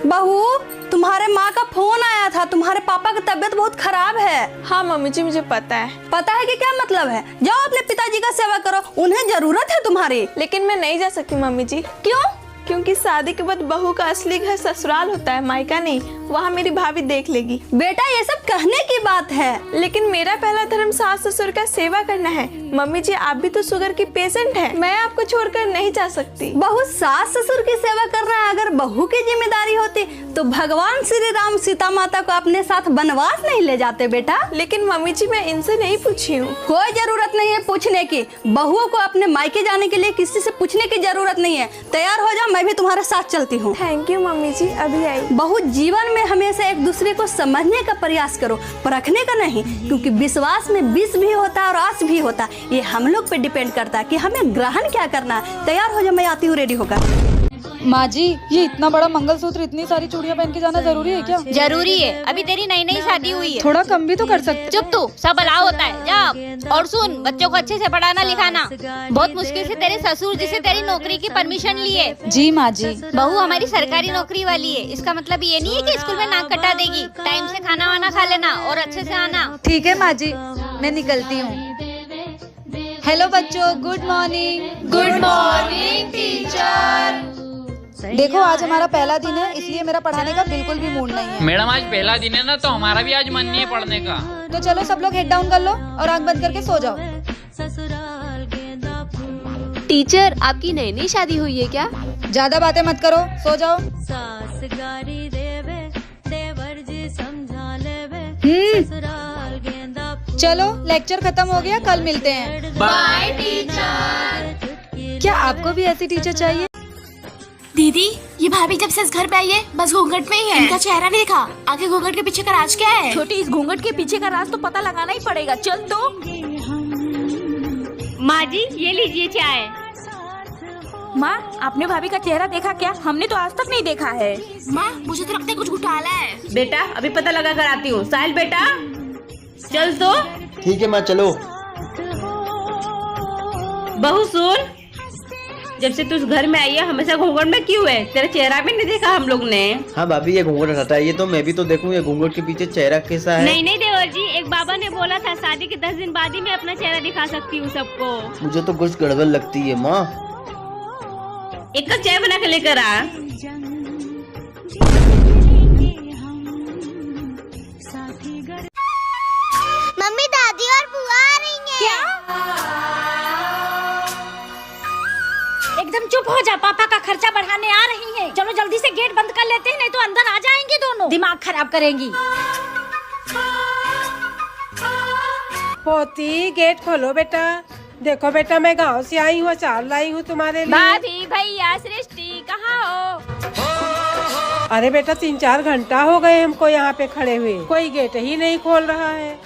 बहू, तुम्हारे माँ का फोन आया था, तुम्हारे पापा की तबीयत बहुत खराब है। हाँ मम्मी जी, मुझे पता है। पता है कि क्या मतलब है? जाओ अपने पिताजी का सेवा करो, उन्हें जरूरत है तुम्हारी। लेकिन मैं नहीं जा सकती मम्मी जी। क्यों? क्योंकि शादी के बाद बहू का असली घर ससुराल होता है, मायका नहीं। वहाँ मेरी भाभी देख लेगी। बेटा, ये सब कहने की बात है, लेकिन मेरा पहला धर्म सास ससुर का सेवा करना है। मम्मी जी, आप भी तो शुगर की पेशेंट हैं। मैं आपको छोड़कर नहीं जा सकती। बहू, सास ससुर की सेवा करना अगर बहू की जिम्मेदारी होती तो भगवान श्री राम सीता माता को अपने साथ वनवास नहीं ले जाते बेटा। लेकिन मम्मी जी, मैं इनसे नहीं पूछी हूँ। कोई जरूरत नहीं है पूछने की। बहुओं को अपने मायके जाने के लिए किसी से पूछने की जरूरत नहीं है। तैयार हो जाओ, मैं भी तुम्हारे साथ चलती हूँ। थैंक यू मम्मी जी, अभी आई। बहू, जीवन में हमेशा एक दूसरे को समझने का प्रयास करो, परखने का नहीं, क्योंकि विश्वास में विष भी होता है और आस भी होता है। ये हम लोग पे डिपेंड करता है कि हमें ग्रहण क्या करना है। तैयार हो जाओ, मैं आती हूँ रेडी होकर। माँ जी, ये इतना बड़ा मंगलसूत्र, इतनी सारी चूड़ियाँ पहन के जाना जरूरी है क्या? जरूरी है, अभी तेरी नई नई शादी हुई है। थोड़ा कम भी तो कर सकते। चुप तू, सब अलाव होता है, जा। और सुन, बच्चों को अच्छे से पढ़ाना लिखाना। बहुत मुश्किल से तेरे ससुर जी से तेरी नौकरी की परमिशन ली है। जी माँ जी। बहू हमारी सरकारी नौकरी वाली है, इसका मतलब ये नहीं है कि स्कूल में नाक कटा देगी। टाइम से खाना वाना खा लेना और अच्छे से आना। ठीक है माँ जी, मैं निकलती हूँ। हेलो बच्चों, good morning. Good morning teacher. देखो, आज हमारा पहला दिन है, इसलिए मेरा पढ़ाने का बिल्कुल भी मूड नहीं है। मैडम, आज पहला दिन है ना, तो हमारा भी आज मन नहीं है पढ़ने का। तो चलो सब लोग हेड डाउन कर लो और आंख बंद करके सो जाओ। टीचर, आपकी नई नई शादी हुई है क्या? ज्यादा बातें मत करो, सो जाओ। चलो, लेक्चर खत्म हो गया, कल मिलते हैं। Bye teacher. क्या आपको भी ऐसी टीचर चाहिए? दीदी, ये भाभी जब से इस घर पे आई है, बस घूंघट में ही है। इनका चेहरा नहीं देखा, आगे घूंघट के पीछे का राज क्या है? छोटी, इस घूंघट के पीछे का राज तो पता लगाना ही पड़ेगा। चल तो। माँ जी, ये लीजिए चाय। माँ, आपने भाभी का चेहरा देखा क्या? हमने तो आज तक नहीं देखा है। माँ, मुझे तो लगता है कुछ घोटाला है। बेटा, अभी पता लगा कर आती हूँ। साहिल बेटा, चल तो। ठीक है माँ, चलो। बहू सुन, जब से तू इस घर में आई है, हमेशा घूंघट में क्यों है? तेरा चेहरा भी नहीं देखा हम लोग ने। हाँ भाभी, ये घूंघट हटाइए तो मैं भी तो देखूं ये घूंघट के पीछे चेहरा कैसा है। नहीं नहीं देवर जी, एक बाबा ने बोला था शादी के 10 दिन बाद ही मैं अपना चेहरा दिखा सकती हूँ सबको। मुझे तो कुछ गड़बड़ लगती है माँ। एक कप चाय बना के लेकर आ। मम्मी, दादी और बुआ आ रही हैं। क्या? एकदम चुप हो जा, पापा का खर्चा बढ़ाने आ रही है। चलो जल्दी से गेट बंद कर लेते हैं, नहीं तो अंदर आ जाएंगी दोनों, दिमाग खराब करेंगी। पोती, गेट खोलो बेटा। देखो बेटा, मैं गांव से आई हूँ, अचार लाई हूँ तुम्हारे लिए। भाभी, भैया, सृष्टि, कहाँ हो? अरे बेटा, 3-4 घंटा हो गए हमको यहाँ पे खड़े हुए, कोई गेट ही नहीं खोल रहा है।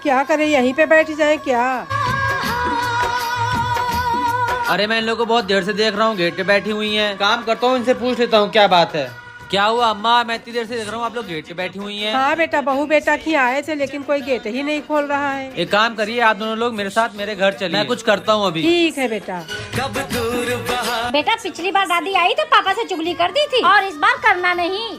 क्या करें, यहीं पे बैठ जाए क्या? अरे मैं इन लोगों को बहुत देर से देख रहा हूँ, गेट पे बैठी हुई हैं। काम करता हूँ, इनसे पूछ लेता हूँ क्या बात है। क्या हुआ अम्मा? मैं इतनी देर से देख रहा हूँ, आप लोग गेट पे बैठी हुई हैं। हाँ बेटा, बहू बेटा की आए थे, लेकिन कोई गेट ही नहीं खोल रहा है। एक काम करिए, आप दोनों लोग मेरे साथ मेरे घर चलिए, मैं कुछ करता हूँ अभी। ठीक है बेटा। बेटा, पिछली बार दादी आई तो पापा से चुगली कर दी थी, और इस बार करना नहीं।